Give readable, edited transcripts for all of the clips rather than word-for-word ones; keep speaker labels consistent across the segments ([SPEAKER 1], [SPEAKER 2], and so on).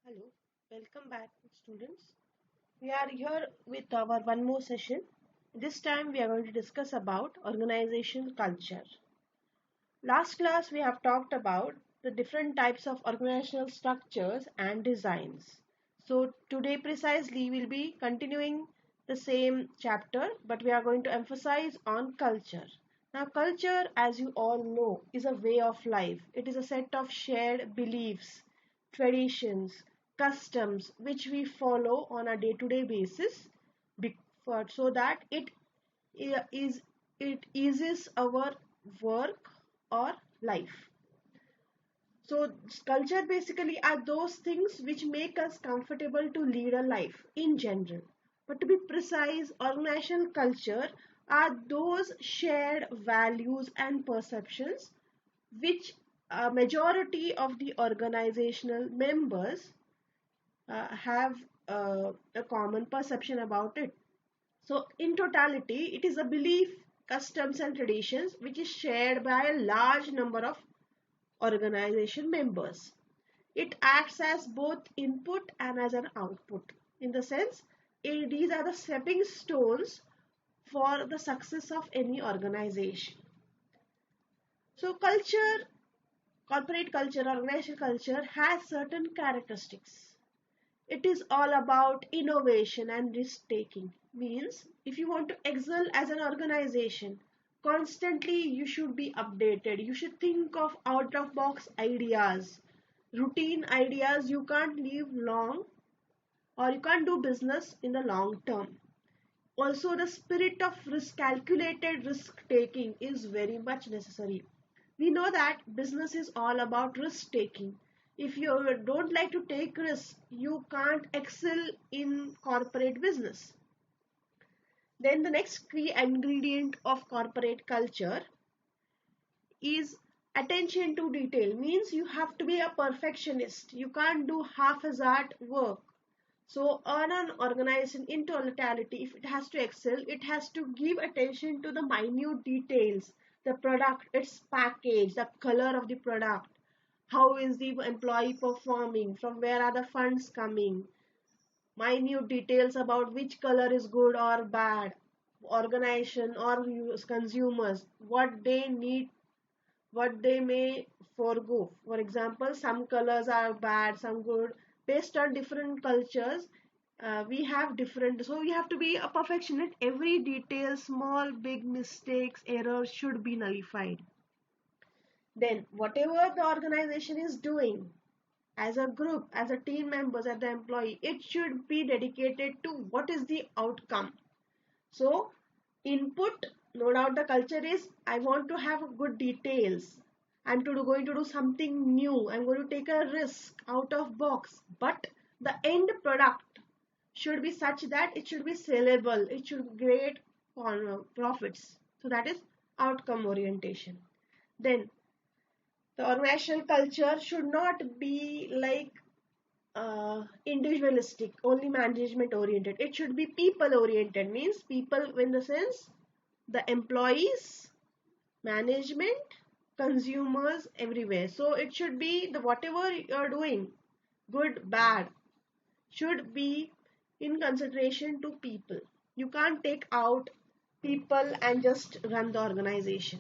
[SPEAKER 1] Hello, welcome back, students. We are here with our one more session. This time we are going to discuss about organization culture. Last class we have talked about the different types of organizational structures and designs. So today precisely we'll be continuing the same chapter, but we are going to emphasize on culture. Now culture, as you all know, is a way of life. It is a set of shared beliefs, traditions, customs which we follow on a day-to-day basis so that is it eases our work or life. So culture basically are those things which make us comfortable to lead a life in general. But to be precise, organizational culture are those shared values and perceptions which a majority of the organizational members have a common perception about it. So, in totality, it is a belief, customs, and traditions which is shared by a large number of organization members. It acts as both input and as an output. In the sense, these are the stepping stones for the success of any organization. So, corporate culture, organizational culture has certain characteristics. It is all about innovation and risk taking. Means if you want to excel as an organization, constantly you should be updated. You should think of out of box ideas, routine ideas. You can't live long or you can't do business in the long term. Also, the spirit of risk, calculated risk taking is very much necessary. We know that business is all about risk taking. If you don't like to take risks, you can't excel in corporate business. Then the next key ingredient of corporate culture is attention to detail. Means you have to be a perfectionist. You can't do half-assed work. So on an organization in totality, if it has to excel, it has to give attention to the minute details, the product, its package, the color of the product, how is the employee performing, from where are the funds coming, minute details about which color is good or bad, organization or consumers, what they need, what they may forego. For example, some colors are bad, some good. Based on different cultures, we have different. So we have to be a perfectionist. Every detail, small, big mistakes, errors should be nullified. Then, whatever the organization is doing, as a group, as a team members, as the employee, it should be dedicated to what is the outcome. So, input, no doubt the culture is I want to have good details. Going to do something new. I'm going to take a risk out of box. But the end product should be such that it should be sellable. It should create profits. So that is outcome orientation. Then the organizational culture should not be like individualistic, only management oriented. It should be people oriented. Means people in the sense the employees, management, consumers, everywhere. So it should be the whatever you're doing, good, bad, should be in consideration to people. You can't take out people and just run the organization.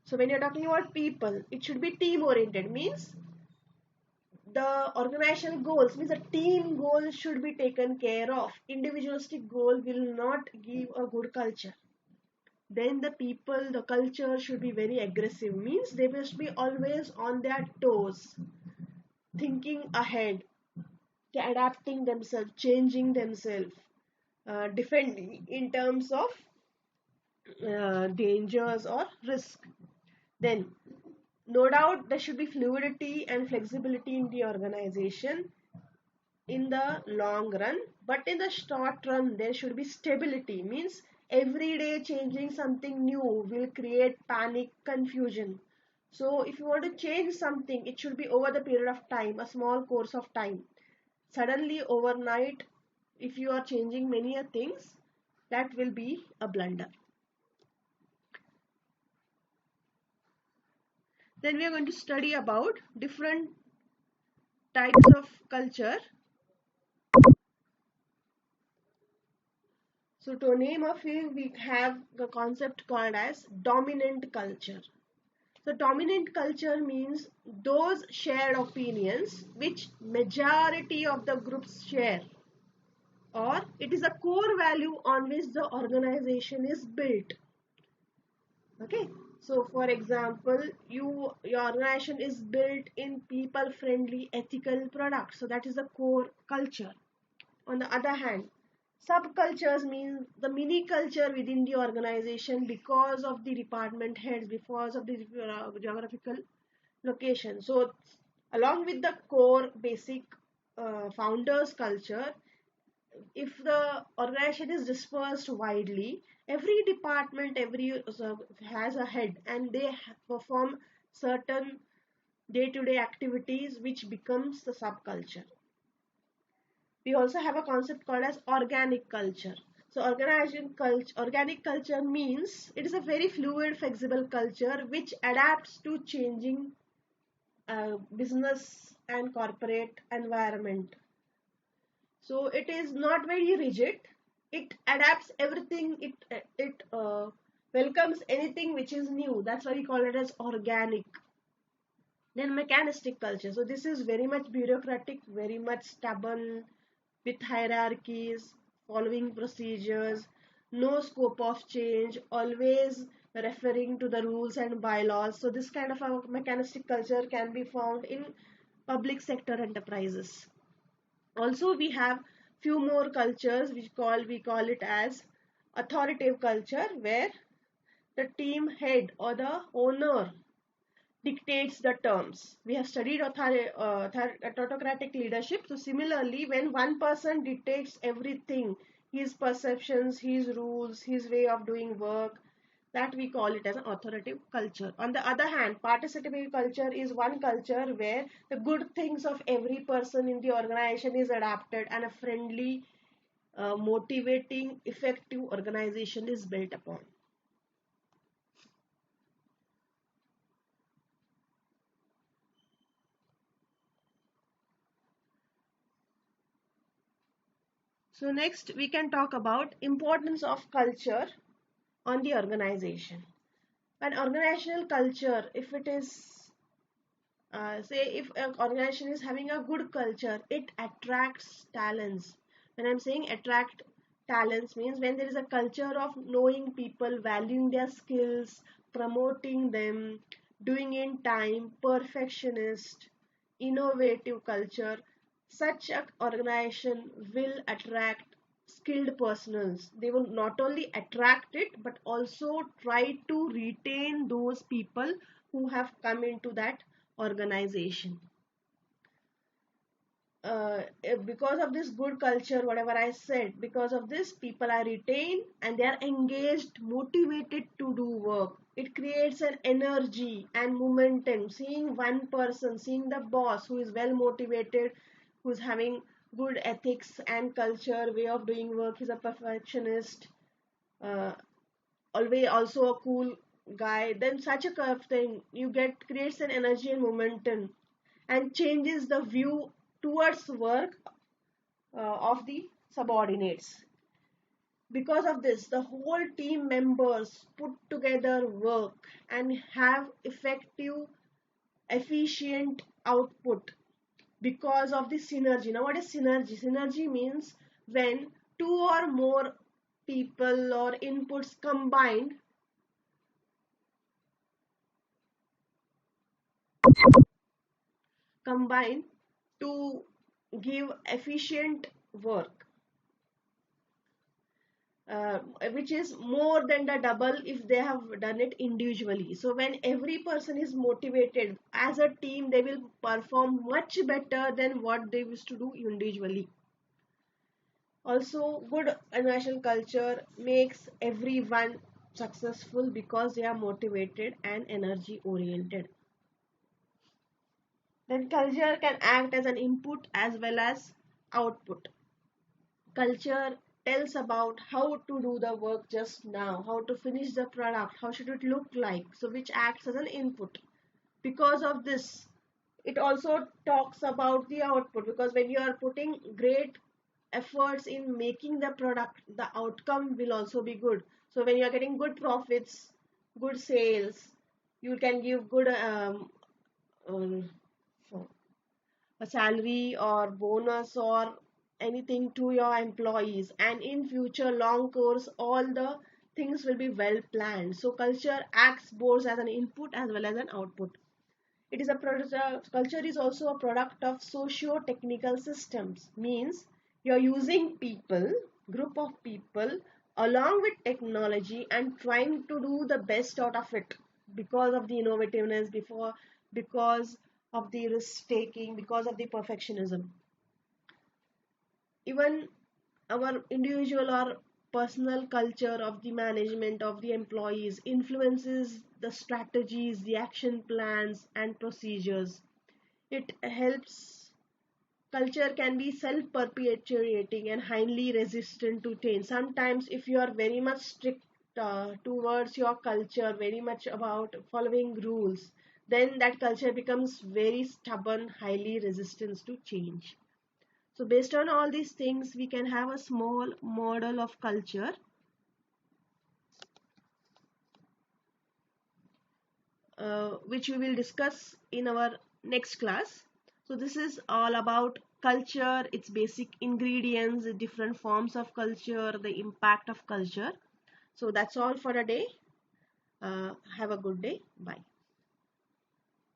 [SPEAKER 1] So when you're talking about people, it should be team oriented. Means the organizational goals, means the team goals should be taken care of. Individualistic goal will not give a good culture. Then the people, the culture should be very aggressive. Means they must be always on their toes, thinking ahead, adapting themselves, changing themselves, defending in terms of dangers or risk. Then no doubt there should be fluidity and flexibility in the organization in the long run, but in the short run there should be stability. Means every day changing something new will create panic, confusion. So if you want to change something, it should be over the period of time, a small course of time. Suddenly overnight, if you are changing many things, that will be a blunder. Then we are going to study about different types of culture. So to name a few, we have the concept called as dominant culture. So dominant culture means those shared opinions which majority of the groups share, or it is a core value on which the organization is built. Okay, so for example, your organization is built in people friendly ethical products, so that is the core culture. On the other hand, subcultures mean the mini culture within the organization because of the department heads, because of the geographical location. So along with the core basic founders culture, if the organization is dispersed widely, every department every has a head, and they perform certain day-to-day activities which becomes the subculture. We also have a concept called as organic culture. So organic culture means it is a very fluid, flexible culture which adapts to changing business and corporate environment. So it is not very rigid. It adapts everything. It welcomes anything which is new. That's why we call it as organic. Then mechanistic culture. So this is very much bureaucratic, very much stubborn, with hierarchies, following procedures, no scope of change, always referring to the rules and bylaws. So this kind of a mechanistic culture can be found in public sector enterprises. Also, we have few more cultures which we call it as authoritative culture, where the team head or the owner dictates the terms. We have studied autocratic leadership. So similarly, when one person dictates everything, his perceptions, his rules, his way of doing work, that we call it as an authoritative culture. On the other hand, participative culture is one culture where the good things of every person in the organization is adapted, and a friendly, motivating, effective organization is built upon. So next we can talk about importance of culture on the organization. An organizational culture, if it is, say if an organization is having a good culture, it attracts talents. When I'm saying attract talents means when there is a culture of knowing people, valuing their skills, promoting them, doing in time, perfectionist, innovative culture, such an organization will attract skilled personals. They will not only attract it but also try to retain those people who have come into that organization. Because of this good culture, whatever I said, because of this, people are retained and they are engaged, motivated to do work. It creates an energy and momentum. Seeing one person, seeing the boss who is well motivated, who's having good ethics and culture, way of doing work, he's a perfectionist, uh, always also a cool guy, then such a curve thing you get creates an energy and momentum and changes the view towards work of the subordinates. Because of this, the whole team members put together work and have effective, efficient output because of the synergy. Now, what is synergy? Synergy means when two or more people or inputs combine to give efficient work, uh, which is more than the double if they have done it individually. So when every person is motivated as a team, they will perform much better than what they used to do individually. Also, good organizational culture makes everyone successful because they are motivated and energy oriented. Then culture can act as an input as well as output. Culture tells about how to do the work just now, how to finish the product, how should it look like, so which acts as an input. Because of this, it also talks about the output, because when you are putting great efforts in making the product, the outcome will also be good. So when you are getting good profits, good sales, you can give good um, so a salary or bonus or anything to your employees, and in future long course all the things will be well planned. So culture acts both as an input as well as an output. It is a product, culture is also a product of socio-technical systems. Means you're using people, group of people, along with technology and trying to do the best out of it, because of the innovativeness, because of the risk taking, because of the perfectionism. Even our individual or personal culture of the management of the employees influences the strategies, the action plans and procedures. It helps. Culture can be self perpetuating and highly resistant to change. Sometimes if you are very much strict towards your culture, very much about following rules, then that culture becomes very stubborn, highly resistant to change. So based on all these things, we can have a small model of culture, which we will discuss in our next class. So this is all about culture, its basic ingredients, the different forms of culture, the impact of culture. So that's all for a day. Have a good day. Bye.